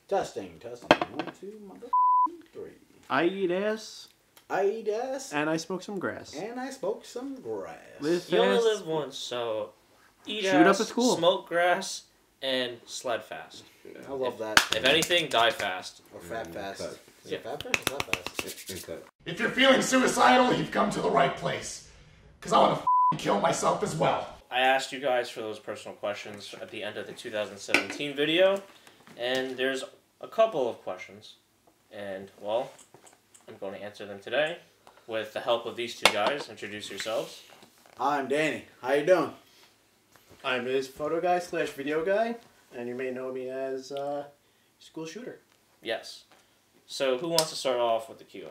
Testing. 1, 2, mother 3. I eat ass. I eat ass. And I smoke some grass. And I smoke some grass. Live You only fast. live once, so eat Shoot ass, up at school. smoke grass, and sled fast. I love that. If anything, die fast. Or fat fast. Cut. Is it fat fast or slap fast? And cut. If you're feeling suicidal, you've come to the right place. Because I want to kill myself as well. I asked you guys for those personal questions at the end of the 2017 video, and there's a couple of questions, and, well, I'm going to answer them today with the help of these two guys. Introduce yourselves. I'm Danny. How you doing? I'm his photo guy / video guy, and you may know me as school shooter. Yes. So, who wants to start off with the Q&A?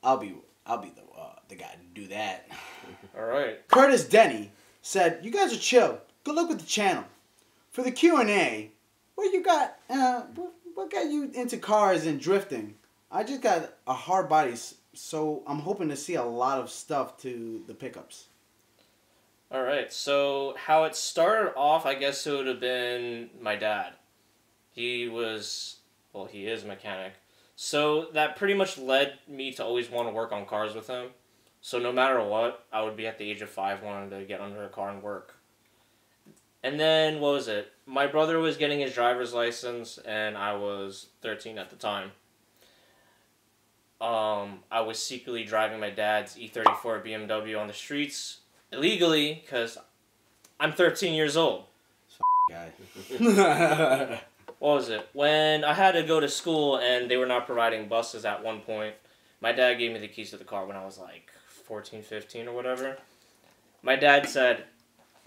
I'll be the guy to do that. All right. Curtis Denny said, "You guys are chill. Good luck with the channel. For the Q&A, what you got? What got you into cars and drifting? I just got a hard body, so I'm hoping to see a lot of stuff to the pickups." All right. So, how it started off, I guess it would have been my dad. He is a mechanic. So that pretty much led me to always want to work on cars with him. So no matter what, I would be at the age of 5 wanting to get under a car and work. And then, what was it? My brother was getting his driver's license, and I was 13 at the time. I was secretly driving my dad's E34 BMW on the streets illegally because I'm 13 years old. Guy. What was it? When I had to go to school and they were not providing buses at one point, my dad gave me the keys to the car when I was like 14, 15 or whatever. My dad said,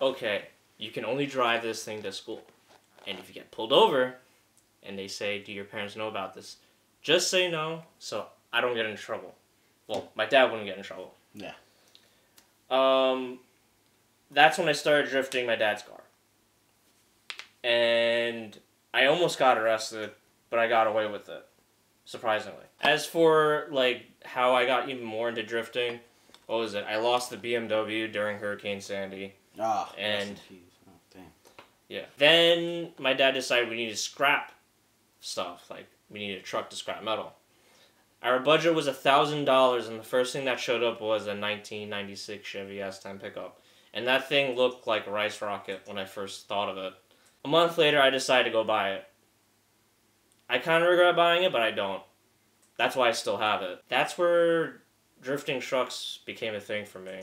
"Okay, you can only drive this thing to school. And if you get pulled over and they say, 'Do your parents know about this?' just say no so I don't get in trouble." Well, my dad wouldn't get in trouble. Yeah. That's when I started drifting my dad's car. And I almost got arrested, but I got away with it, surprisingly. As for, like, how I got even more into drifting, what was it? I lost the BMW during Hurricane Sandy. Ah. And, oh, damn. yeah. Then my dad decided we needed to scrap stuff. Like, we needed a truck to scrap metal. Our budget was $1,000, and the first thing that showed up was a 1996 Chevy S10 pickup. And that thing looked like a rice rocket when I first thought of it. A month later, I decided to go buy it. I kind of regret buying it, but I don't. That's why I still have it. That's where drifting trucks became a thing for me.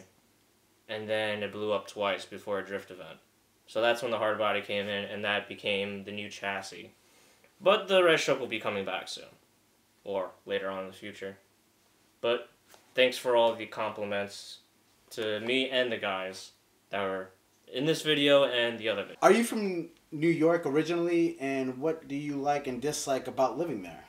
And then it blew up twice before a drift event. So that's when the hard body came in, and that became the new chassis. But the Red Truck will be coming back soon. Or later on in the future. But thanks for all the compliments to me and the guys that were in this video and the other video. Are you from New York originally, and what do you like and dislike about living there?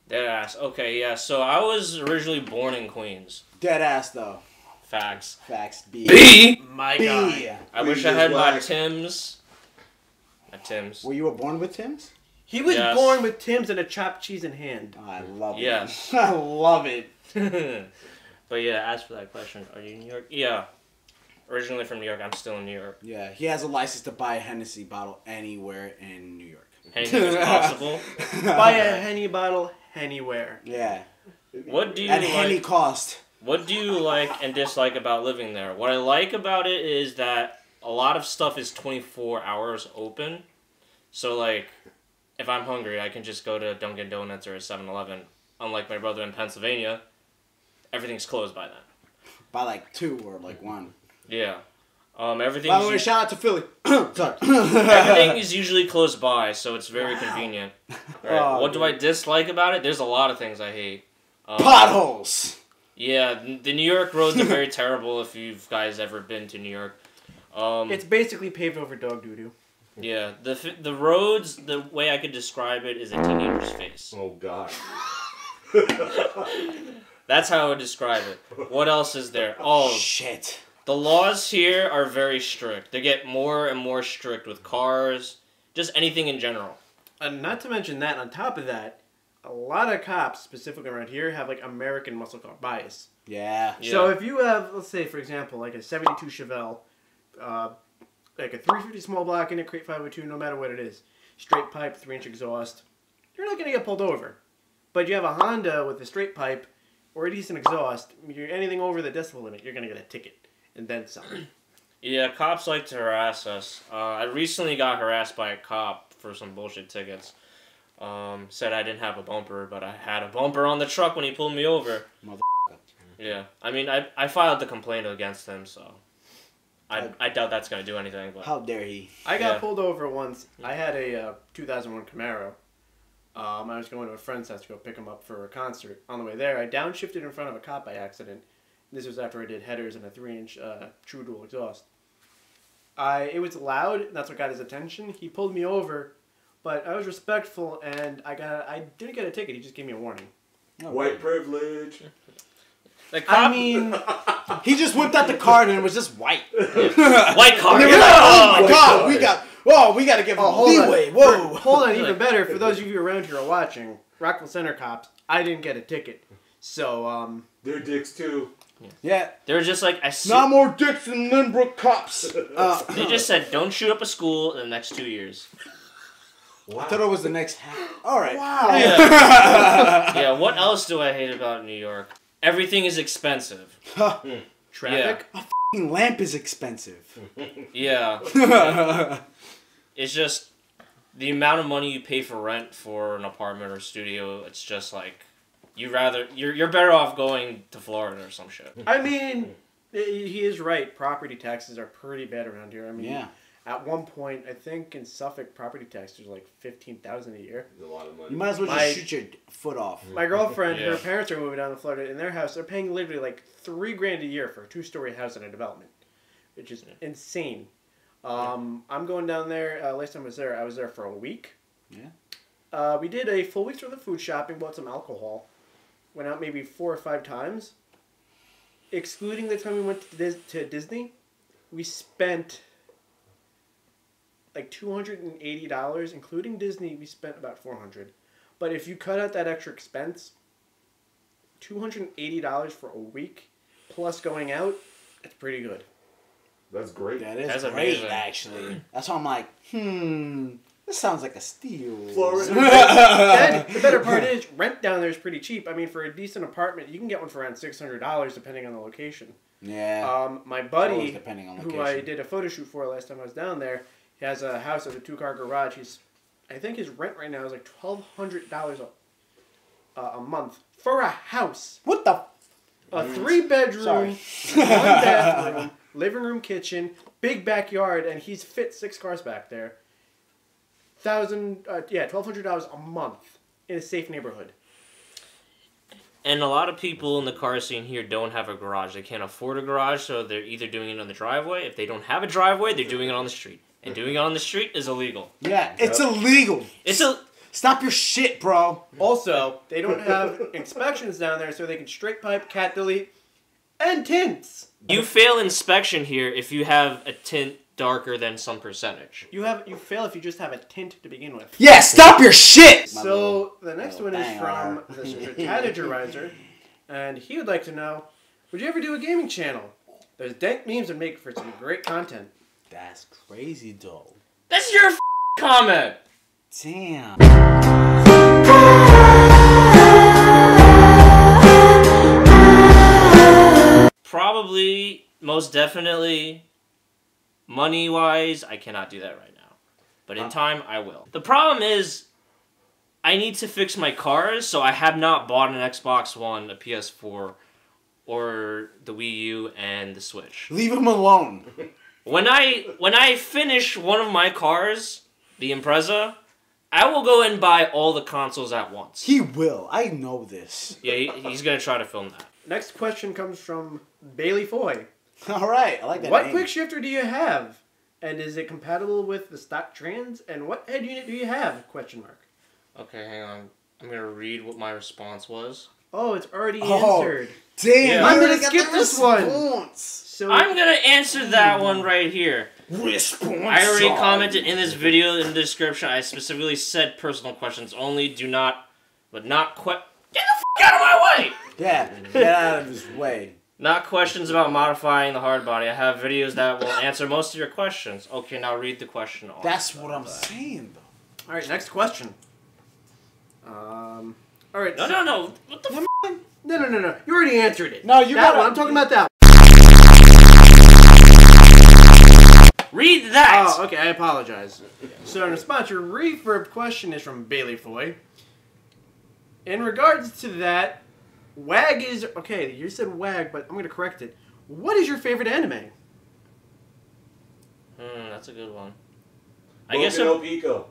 Deadass. Okay, yeah. So I was originally born in Queens. Dead ass though. Facts. Facts. B. My B. guy. I wish I had my Timbs. My Timbs. Well, you were born with Tim's? He was Yes. born with Tim's and a chopped cheese in hand. Oh, I love it. Yes. I love it. But yeah, as for that question, are you in New York? Yeah. Originally from New York, I'm still in New York. Yeah, he has a license to buy a Hennessy bottle anywhere in New York. Anything is possible. Buy a Henny bottle anywhere. Yeah. What do you At Henny like? cost. What do you like and dislike about living there? What I like about it is that a lot of stuff is 24 hours open. So like, if I'm hungry, I can just go to Dunkin' Donuts or a 7-Eleven. Unlike my brother in Pennsylvania, everything's closed by then. By like 2 or like 1. Yeah. By the way, Everything's shout out to Philly. Sorry. everything is usually close by, so it's very convenient. Alright, Oh, what do I dislike about it? There's a lot of things I hate. Potholes. Yeah, the New York roads are very terrible if you guys ever been to New York. It's basically paved over dog doo-doo. Yeah, the roads, the way I could describe it is a teenager's face. Oh, God. That's how I would describe it. What else is there? Oh, Shit. the laws here are very strict. They get more and more strict with cars, just anything in general. And not to mention that, on top of that, a lot of cops, specifically around here, have like American muscle car bias. Yeah. Yeah. So if you have, let's say, for example, like a 72 Chevelle, like a 350 small block in a crate 502, no matter what it is, straight pipe, 3-inch exhaust, you're not going to get pulled over. But you have a Honda with a straight pipe or a decent exhaust, you're anything over the decibel limit, you're going to get a ticket. And then some. Yeah, cops like to harass us. I recently got harassed by a cop for some bullshit tickets. Said I didn't have a bumper, but I had a bumper on the truck when he pulled me over. Yeah, I mean, I filed the complaint against him, so I doubt that's going to do anything. But How dare he? I got pulled over once. I had a 2001 Camaro. I was going to a friend's house to go pick him up for a concert. On the way there, I downshifted in front of a cop by accident. This was after I did headers and a 3-inch true dual exhaust. It was loud, and that's what got his attention. He pulled me over, but I was respectful, and I didn't get a ticket. He just gave me a warning. White privilege. the cop, I mean, he just whipped out the card and it was just white. white card. And they were like, oh my god, we got to give him leeway. Whoa. Hold on, even better, for those of you around here who are watching, Rockville Center cops, I didn't get a ticket. So, They're dicks too. Yeah. They were just like, Not more dicks than Lynbrook cops. They just said, don't shoot up a school in the next 2 years. I thought it was the next half. All right. wow. Yeah, what else do I hate about New York? Everything is expensive. Traffic? A f***ing lamp is expensive. Yeah. It's just the amount of money you pay for rent for an apartment or studio, it's just like you're better off going to Florida or some shit. I mean, he is right. Property taxes are pretty bad around here. I mean, Yeah. at one point, I think in Suffolk, property taxes are like $15,000 a year. That's a lot of money. You might as well just shoot your foot off. My girlfriend, Yeah. her parents are moving down to Florida. In their house, they're paying literally like $3,000 a year for a 2-story house in a development, which is insane. I'm going down there. Last time I was there for a week. Yeah. We did a full week's worth of food shopping, bought some alcohol, went out maybe 4 or 5 times. Excluding the time we went to Disney, we spent like $280, including Disney. We spent about $400. But if you cut out that extra expense, $280 for a week plus going out, it's pretty good. That's great. That is That's great, amazing. actually. That's why I'm like, this sounds like a steal. Florida. And the better part is, rent down there is pretty cheap. I mean, for a decent apartment, you can get one for around $600 depending on the location. Yeah. My Always buddy, depending on who I location. did a photo shoot for last time I was down there, he has a house with a 2-car garage. I think his rent right now is like $1,200 a month for a house. What the? A 3-bedroom, Sorry. 1 bathroom, living room, kitchen, big backyard, and he's fit 6 cars back there. $1,200 a month in a safe neighborhood. And a lot of people in the car scene here don't have a garage. They can't afford a garage, so they're either doing it on the driveway. If they don't have a driveway, they're doing it on the street. And doing it on the street is illegal. Yeah, it's illegal. Stop your shit, bro. Also, they don't have inspections down there, so they can straight pipe, cat delete, and tints. You fail inspection here if you have a tint darker than some percentage. You fail if you just have a tint to begin with. Yeah, stop your shit. So the next one is bang from on. the Strategirizer, and he would like to know, would you ever do a gaming channel? Those dank memes would make for some great content. That's crazy, though. That's your comment! Damn. Probably, most definitely, money-wise, I cannot do that right now. But in time, I will. The problem is, I need to fix my cars, so I have not bought an Xbox One, a PS4, or the Wii U and the Switch. Leave him alone. When I finish one of my cars, the Impreza, I will go and buy all the consoles at once. He will. I know this. Yeah, he's gonna try to film that. Next question comes from Bailey Foy. All right, I like that What name. quick shifter do you have? And is it compatible with the stock trans? And what head unit do you have? Question mark. Okay, hang on. I'm gonna read what my response was. Oh, it's already Oh. answered. Damn, Yeah. you I'm gonna already got skip the this one. response. So I'm gonna answer that one right here. Response. I already commented in this video in the description. I specifically said personal questions only. Do not, but not Get the f*** out of my way! Yeah, get out of his way. Not questions about modifying the hard body. I have videos that will answer most of your questions. Okay, now read the question off. That's what I'm saying, though. All right, next question. All right. No. What the f? No. You already answered it. No, you that gotta- one. I'm talking about that Read that! Oh, okay, I apologize. So, in response, your refurb question is from Bailey Foy. In regards to that, WAG is... Okay, you said WAG, but I'm going to correct it. What is your favorite anime? That's a good one. I Boku guess no Pico.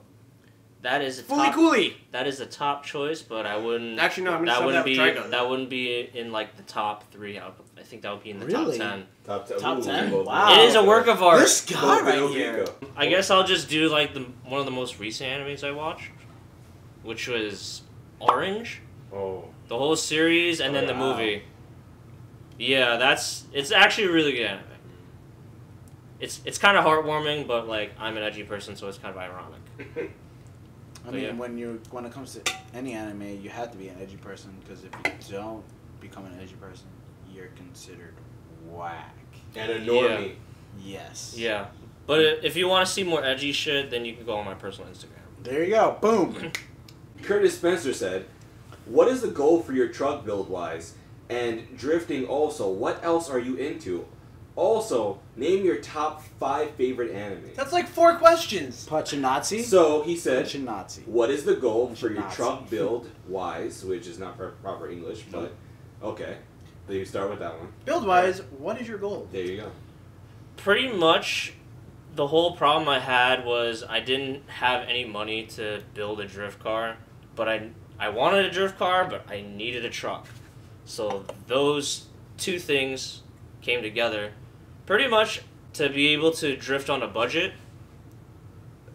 that is a Fully top, Cooley! that is a top choice, but I wouldn't. Actually, no, I'm gonna that sub wouldn't that be with Trigon. that wouldn't be in like the top 3. I think that would be in the Really? top 10. Top 10. Top 10? Boku Wow. no It is a Pico. work of art. This guy Boku right no here. Pico. I guess I'll just do like one of the most recent animes I watched, which was Orange, Oh. the whole series, and then the Wow. movie. Yeah, it's actually a really good anime. It's kind of heartwarming, but like I'm an edgy person, so it's kind of ironic. I mean, yeah. when it comes to any anime, you have to be an edgy person, because if you don't become an edgy person, you're considered whack. And a normie. Yes. Yeah, but if you want to see more edgy shit, then you can go on my personal Instagram. There you go. Boom. Curtis Spencer said, "What is the goal for your truck build wise? And drifting also, what else are you into? Also, name your top 5 favorite anime." That's like 4 questions. Pachinatsi. So he said, Pachinatzi. what is the goal for your Nazi. truck build wise, which is not proper English, but okay. Then you start with that one. Build-wise, what is your goal? There you go. Pretty much, the whole problem I had was I didn't have any money to build a drift car, but I wanted a drift car, but I needed a truck. So those 2 things came together pretty much to be able to drift on a budget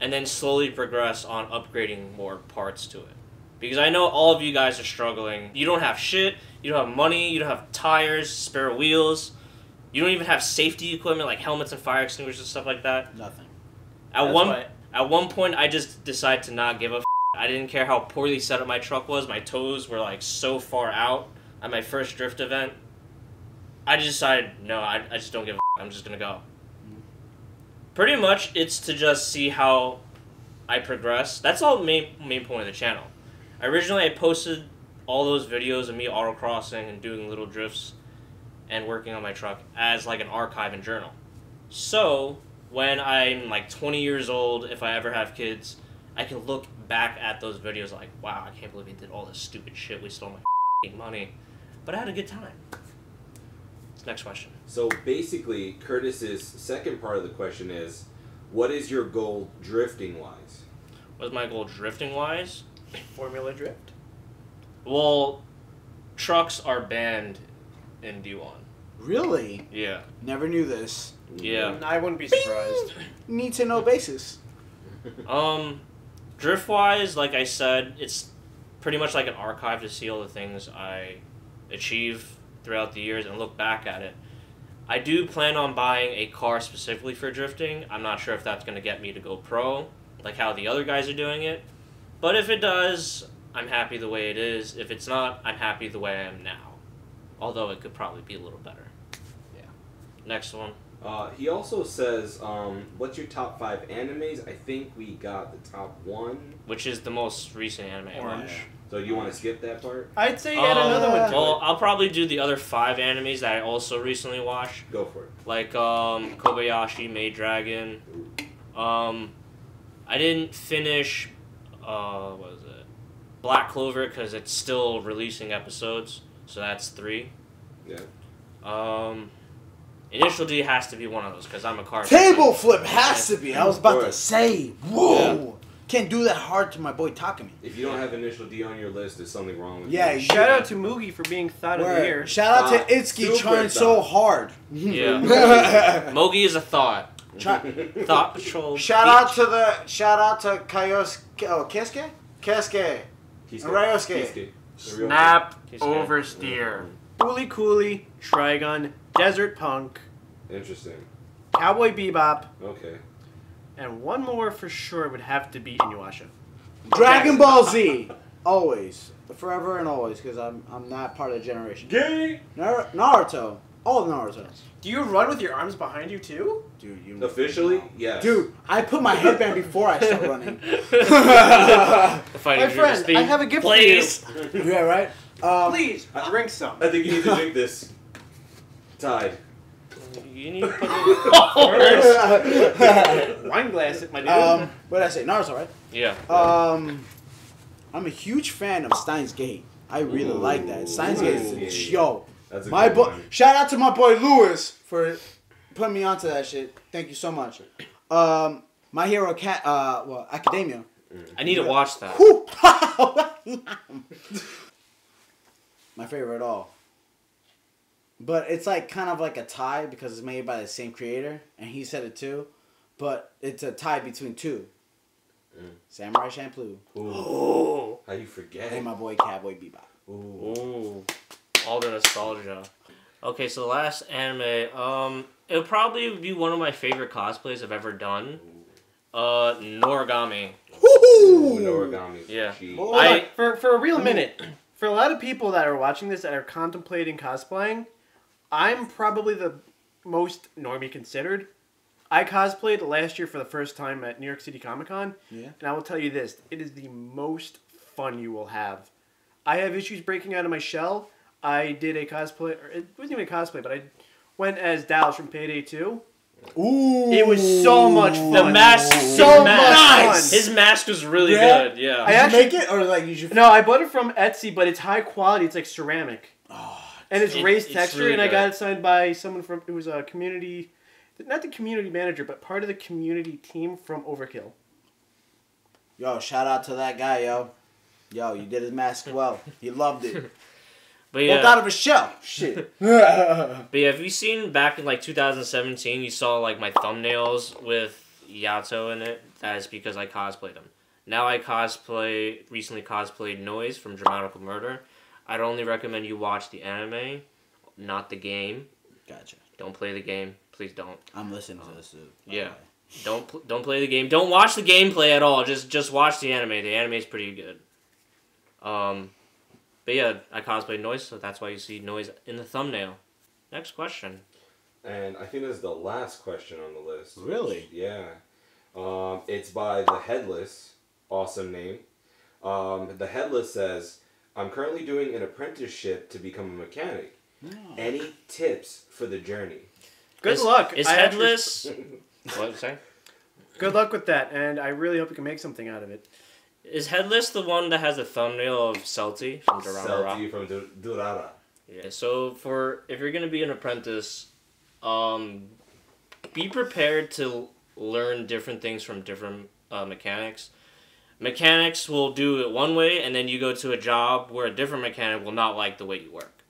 and then slowly progress on upgrading more parts to it. Because I know all of you guys are struggling. You don't have shit, you don't have money, you don't have tires, spare wheels, you don't even have safety equipment like helmets and fire extinguishers and stuff like that. Nothing. At one point I just decided to not give a f. I didn't care how poorly set up my truck was. My toes were like so far out at my first drift event. I just decided, no, I just don't give a f. I'm just gonna go. Pretty much, it's to just see how I progress. That's all main point of the channel. Originally, I posted all those videos of me autocrossing and doing little drifts and working on my truck as like an archive and journal. So, when I'm like 20 years old, if I ever have kids, I can look back at those videos like, wow, I can't believe we did all this stupid shit, we stole my money. But I had a good time. Next question. So basically, Curtis's second part of the question is, what is your goal drifting wise? What's my goal drifting wise? Formula Drift. Well, trucks are banned in D1. Really? Yeah. Never knew this. Yeah. I wouldn't be surprised. Need to know basis. Drift wise, like I said, it's pretty much like an archive to see all the things I achieve throughout the years and look back at it. I do plan on buying a car specifically for drifting. I'm not sure if that's going to get me to go pro, like how the other guys are doing it. But if it does, I'm happy the way it is. If it's not, I'm happy the way I am now. Although it could probably be a little better. Yeah. Next one. He also says, what's your top 5 animes? I think we got the top 1. Which is the most recent anime. Orange. So you want to skip that part? I'd say add another one to Well, it. I'll probably do the other 5 animes that I also recently watched. Go for it. Like Kobayashi, Maid Dragon. I didn't finish what was it? Black Clover because it's still releasing episodes, so that's 3. Yeah. Initial D has to be one of those because I'm a car. Table flip has to be. I was about to Right. say, whoa. Can't do that hard to my boy Takumi. If you don't have initial D on your list, there's something wrong with Yeah, you. you- Shout out to Moogie for being thought of the year. Word. Shout out to Itsuki Super trying so thought. hard. Yeah. Shout Mogi is a thought. Try- Thought Patrol. out to Kyosuke. Oh, Keisuke? Keisuke. Kisuke. Ryosuke. Kisuke. Snap He's oversteer. Fooly Cooley, Trigun, Desert Punk, Interesting. Cowboy Bebop, Okay. and one more for sure would have to be Inuyasha. Dragon Ball Z. Always. Forever and always, because I'm not part of the generation. Gay! Naruto. All Naruto. Do you run with your arms behind you too? Dude, you Officially, yes. Dude, I put my headband before I start running. My friend, I have a gift for you. Yeah, right? Please, drink some. I think you need to drink this. Tide. You need to put Wine glass at my dude. What did I say? Naruto, right? Yeah. I'm a huge fan of Steins Gate. I really like that. Steins Gate is yo. That's a My good boy. one. Shout out to my boy Lewis for putting me onto that shit. Thank you so much. My Hero Academia. I need to watch that. Whew. My favorite at all. But it's like kind of like a tie because it's made by the same creator, and he said it too. But it's a tie between two. Samurai Champloo. Ooh. How you forget? And my boy Cowboy Bebop. Ooh. All the nostalgia. Okay, so the last anime, it'll probably be one of my favorite cosplays I've ever done. Noragami. Ooh, Noragami. Yeah. Gee. Hold on, for a real minute, for a lot of people that are watching this that are contemplating cosplaying, I'm probably the most normie considered. I cosplayed last year for the first time at New York City Comic Con, Yeah. and I will tell you this, it is the most fun you will have. I have issues breaking out of my shell. I did a cosplay, or it wasn't even a cosplay, but I went as Dallas from Payday 2. Ooh. It was so much fun. The mask. So much fun. His mask was really Yeah. good, yeah. I Did actually- you make it or like you should? No, I bought it from Etsy, but it's high quality. It's like ceramic. And it's raised it's texture, really and I good. got it signed by someone from, it was a community, not the community manager, but part of the community team from Overkill. Yo, shout out to that guy, yo. Yo, you did his mask well. He loved it. But yeah, Walked out of his shell. Shit. but yeah, have you seen back in like 2017, you saw like my thumbnails with Yato in it? That is because I cosplayed him. Now I recently cosplayed Noise from Dramatical Murder. I'd only recommend you watch the anime, not the game. Gotcha. Don't play the game. Please don't. I'm listening to this, dude. Yeah. Don't play the game. Don't watch the gameplay at all. Just watch the anime. The anime is pretty good. But yeah, I cosplayed Noise, so that's why you see Noise in the thumbnail. Next question. And I think this is the last question on the list. Really? Yeah. It's by The Headless. Awesome name. The Headless says, I'm currently doing an apprenticeship to become a mechanic. Any tips for the journey? Good luck. Is I actually- Headless... What you say? Good luck with that, and I really hope you can make something out of it. Is Headless the one that has the thumbnail of Celty from Durarara? Celty from Durara. Yeah, so if you're gonna be an apprentice, be prepared to learn different things from different mechanics. Mechanics will do it one way, and then you go to a job where a different mechanic will not like the way you work.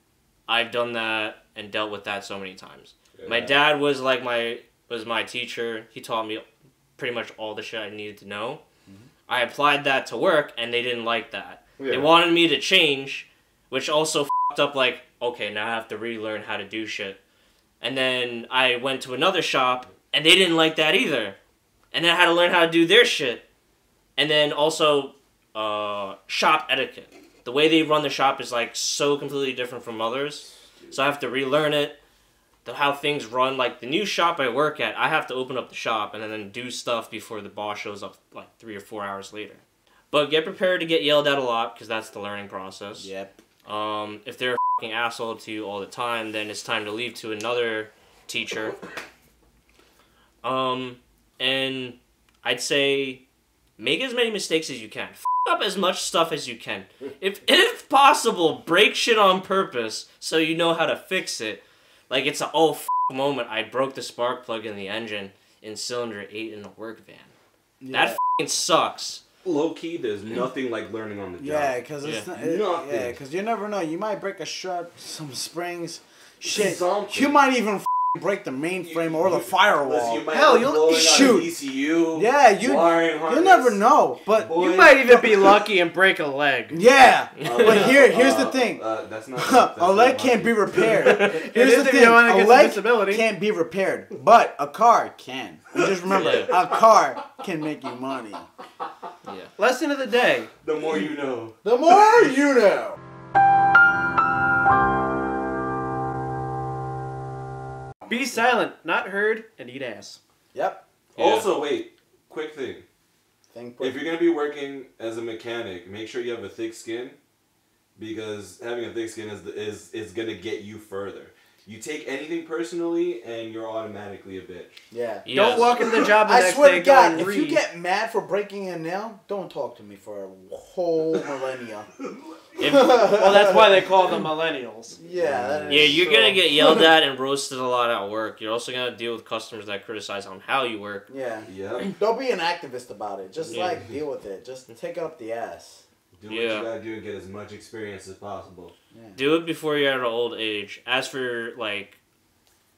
I've done that and dealt with that so many times. Yeah. My dad was like my teacher. He taught me pretty much all the shit I needed to know. I applied that to work, and they didn't like that. Yeah. They wanted me to change, which also f***ed up, like, okay, now I have to relearn how to do shit. And then I went to another shop, and they didn't like that either. And then I had to learn how to do their shit. And then also, shop etiquette. The way they run the shop is, like, so completely different from others. So I have to relearn it. How things run, like the new shop I work at, I have to open up the shop and then do stuff before the boss shows up like 3 or 4 hours later. But get prepared to get yelled at a lot because that's the learning process. Yep. If they're a fucking asshole to you all the time, then it's time to leave to another teacher. And I'd say make as many mistakes as you can. F up as much stuff as you can. If possible, break shit on purpose so you know how to fix it. Like, it's a moment. I broke the spark plug in the engine in cylinder 8 in the work van. Yeah. That f***ing sucks. Low key, there's nothing like learning on the job. Yeah, because it's Yeah. not. Nothing. Because you never know. You might break a strut, some springs, shit. Something. You might even break the mainframe or the firewall. You might Hell, be you'll- blowing out shoot. an ECU. Yeah, you wiring never harness. know. But Boy. You might even be lucky and break a leg. yeah, but here's the thing. That's not. A leg can't be repaired. Here's is the if thing. you wanna A get some leg disability. can't be repaired, but a car can. And just remember, Yeah. a car can make you money. Lesson of the day. The more you know. The more you know. Be silent, not heard, and eat ass. Yep. Yeah. Also, wait, quick thing. Think If you're gonna be working as a mechanic, make sure you have a thick skin, because having a thick skin is gonna get you further. You take anything personally, and you're automatically a bitch. Yeah. Yes. Don't walk into the job the I next swear day to God, going, if you "Read." get mad for breaking a nail, don't talk to me for a whole millennia. Well, that's why they call them millennials. Yeah. That Yeah, is you're so- gonna get yelled at and roasted a lot at work. You're also gonna deal with customers that criticize on how you work. Yeah. Yep. Don't be an activist about it. Just Yeah. like deal with it. Just take it up the ass. Do what Yeah. you gotta do and get as much experience as possible. Do it before you're at an old age. As for like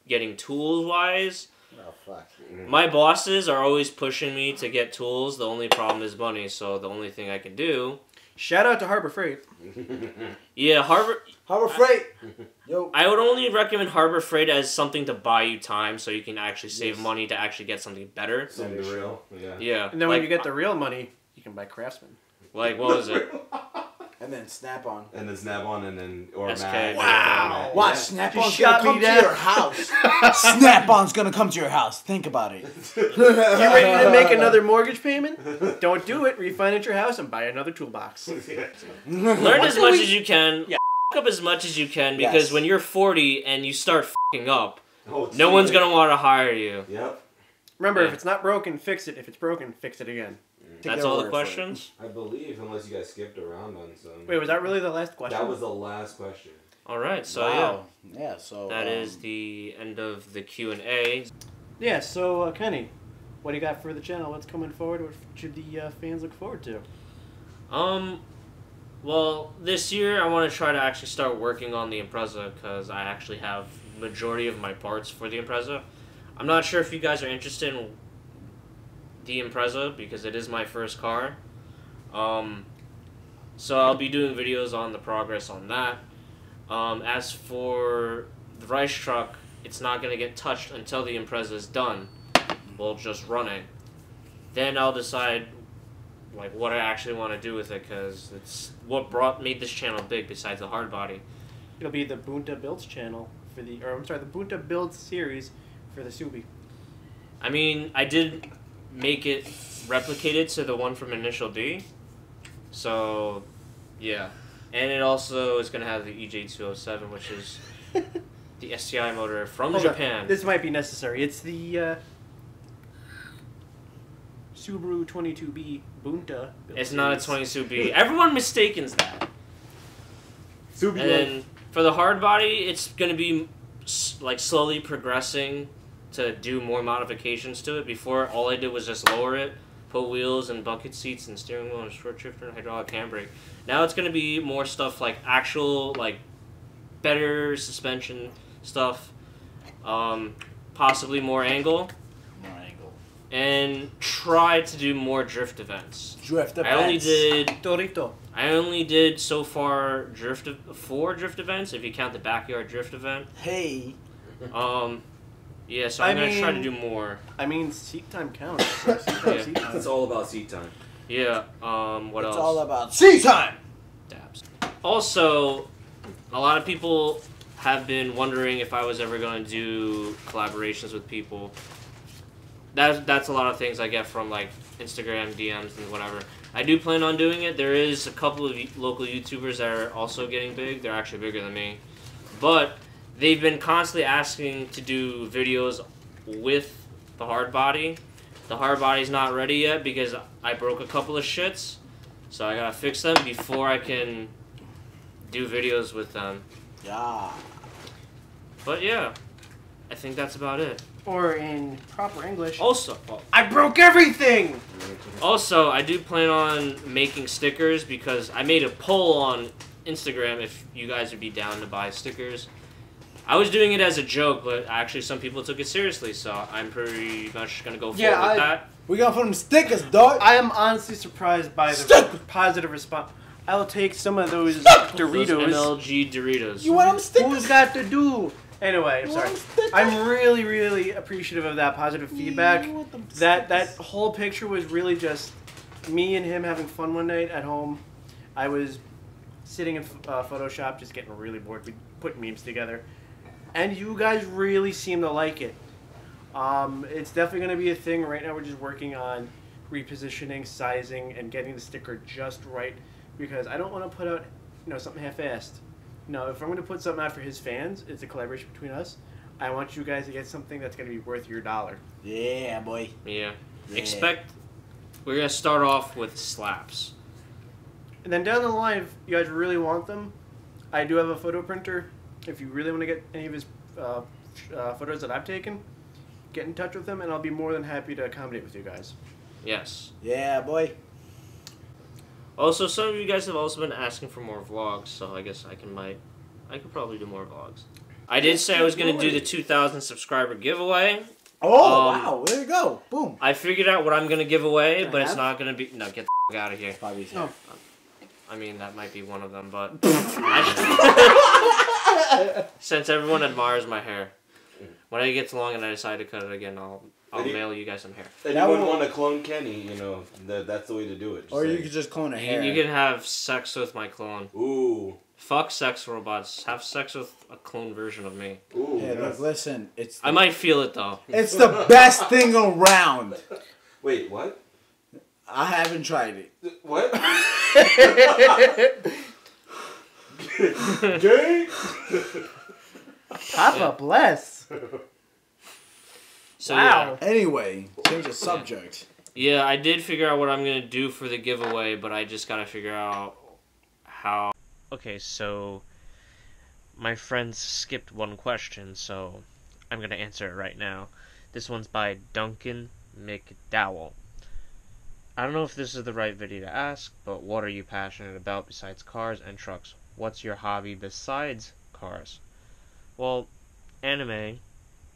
getting tools wise, Oh fuck. my bosses are always pushing me to get tools. The only problem is money. So the only thing I can do, Shout out to Harbor Freight. yeah, Harbor. Harbor Freight. Yo. I would only recommend Harbor Freight as something to buy you time, so you can actually save Yes. money to actually get something better. Something real. Yeah. Yeah. And then like, when you get the real money, you can buy Craftsman. like what was it? And then Snap On. And then Snap On and then or SK. Mac. Wow. Watch, Yeah. Snap You On's shot gonna me come to down. your house. Snap On's gonna come to your house. Think about it. You ready to make another mortgage payment? Don't do it. Refinance your house and buy another toolbox. Learn as much as you can. Yeah. F up as much as you can because Yes. when you're 40 and you start f***ing up, Oh, no one's gonna want to hire you. Yep. Remember, Yeah. if it's not broken, fix it. If it's broken, fix it again. Take That's their all word the for it. questions. I believe, unless you guys skipped around on some. Wait, was that really the last question? That was the last question. All right, so Wow. Yeah. So yeah, that is the end of the Q&A. Yeah, so, Kenny, what do you got for the channel? What's coming forward? What should the fans look forward to? Well, this year I want to try to actually start working on the Impreza because I actually have majority of my parts for the Impreza. I'm not sure if you guys are interested in the Impreza because it is my first car. So I'll be doing videos on the progress on that. As for the Rice truck, it's not going to get touched until the Impreza is done. Well, just running. Then I'll decide like what I actually want to do with it because it's what made this channel big besides the hard body. It'll be the Bunta Builds channel for the, or I'm sorry, the Bunta Builds series for the Subi. I mean, I did make it replicated to the one from Initial D. So, yeah. And it also is going to have the EJ207, which is the STI motor from Hold on. Japan. This might be necessary. It's the Subaru 22B Bunta. build It's not a series. 22B. Everyone mistakes that. Super. And then for the hard body, it's going to be like slowly progressing to do more modifications to it. Before, all I did was just lower it, put wheels and bucket seats and steering wheel and short shifter and hydraulic handbrake. Now it's going to be more stuff like actual, like, better suspension stuff, possibly more angle, More angle. and try to do more drift events. Drift I only events. did Torito. I only did so far 4 drift events if you count the backyard drift event. Hey. Yeah, so I'm I gonna try to mean- do more. I mean, seat time counts. So seat time, Yeah. seat time. It's all about seat time. Yeah. What It's else? all about sea time. Dabs. Also, a lot of people have been wondering if I was ever going to do collaborations with people. That's a lot of things I get from like Instagram DMs and whatever. I do plan on doing it. There is a couple of local YouTubers that are also getting big. They're actually bigger than me, but they've been constantly asking to do videos with the hard body. The hard body's not ready yet because I broke a couple of shits, so I gotta fix them before I can do videos with them. Yeah. But yeah, I think that's about it. Or in proper English, Also, I broke everything! I do plan on making stickers because I made a poll on Instagram if you guys would be down to buy stickers. I was doing it as a joke, but actually some people took it seriously, so I'm pretty much gonna go forward with that. We got some stickers, dog. I am honestly surprised by the Stick! positive response. I will take some of those Those Doritos. MLG Doritos. You want them stickers? Who's got to do? Anyway, I'm You sorry. want them stickers? I'm really, really appreciative of that positive feedback. You want them That stickers? whole picture was really just me and him having fun one night at home. I was sitting in Photoshop, just getting really bored. We put memes together, and you guys really seem to like it. It's definitely going to be a thing. Right now we're just working on repositioning, sizing, and getting the sticker just right, because I don't want to put out, something half-assed. If I'm going to put something out for his fans, it's a collaboration between us. I want you guys to get something that's going to be worth your dollar. Yeah, boy. Yeah. Yeah. We're going to start off with slaps. And then down the line, if you guys really want them, I do have a photo printer. If you really want to get any of his photos that I've taken, get in touch with him, and I'll be more than happy to accommodate with you guys. Yes. Yeah, boy. Also, some of you guys have also been asking for more vlogs, so I guess I could probably do more vlogs. I did say I was going to do the 2,000 subscriber giveaway. Oh, wow. There you go. Boom. I figured out what I'm going to give away, but it's not going to be... No, get the f*** out of here. Bobby's Oh. I mean, that might be one of them, but... Since everyone admires my hair, when it gets long and I decide to cut it again, I'll mail you guys some hair. Anyone want to clone Kenny, that's the way to do it. Or you could just clone a hair. You can have sex with my clone. Ooh. Fuck sex robots. Have sex with a clone version of me. Ooh. Hey, look, listen. I might feel it, though. It's the best thing around. Wait, what? I haven't tried it. What? Gay? Papa bless. So, Wow. Anyway, change the subject. Yeah, I did figure out what I'm going to do for the giveaway, but I just got to figure out how... Okay, so my friends skipped one question, so I'm going to answer it right now. This one's by Duncan McDowell. I don't know if this is the right video to ask, but what are you passionate about besides cars and trucks? What's your hobby besides cars? Well, anime.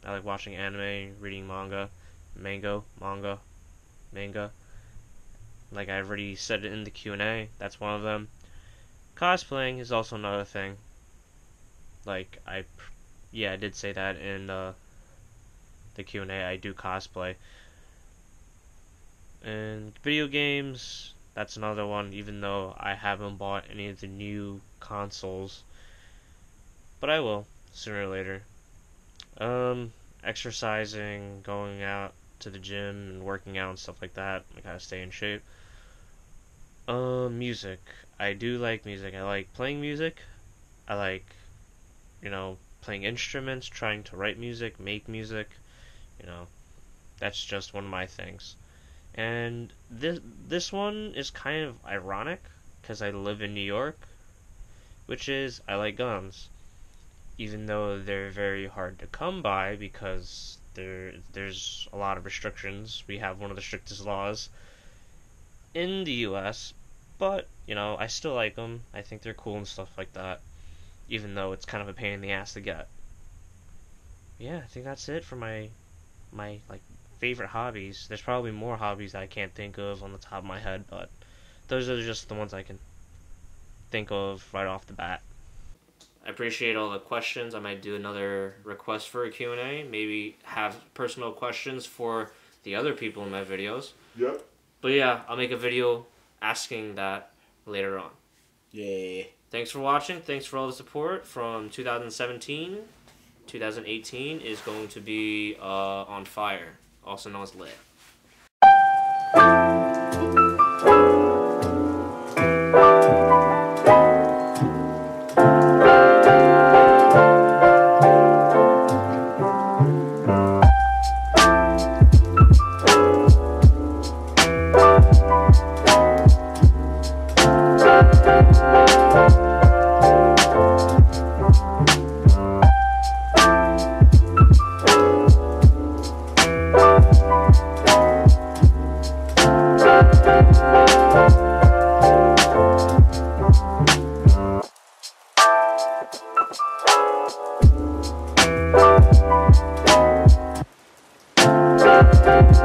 I like watching anime, reading manga. Like I already said it in the Q&A, that's one of them. Cosplaying is also another thing. Like, I did say that in the Q&A, I do cosplay. And video games, that's another one, even though I haven't bought any of the new consoles. But I will, sooner or later. Exercising, going out to the gym and working out and stuff like that. I gotta stay in shape. Music. I do like music. I like playing music. I like, playing instruments, trying to write music, make music. That's just one of my things. And this one is kind of ironic, because I live in New York, which is, I like guns. Even though they're very hard to come by because there's a lot of restrictions. We have one of the strictest laws in the U.S., but, I still like them. I think they're cool and stuff like that, even though it's kind of a pain in the ass to get. Yeah, I think that's it for my favorite hobbies. There's probably more hobbies I can't think of on the top of my head, but those are just the ones I can think of right off the bat. I appreciate all the questions. I might do another request for a Q&A. Maybe have personal questions for the other people in my videos. Yep. But yeah, I'll make a video asking that later on. Yeah. Thanks for watching. Thanks for all the support from 2017. 2018 is going to be on fire, also known as lit. We'll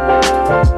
be right back.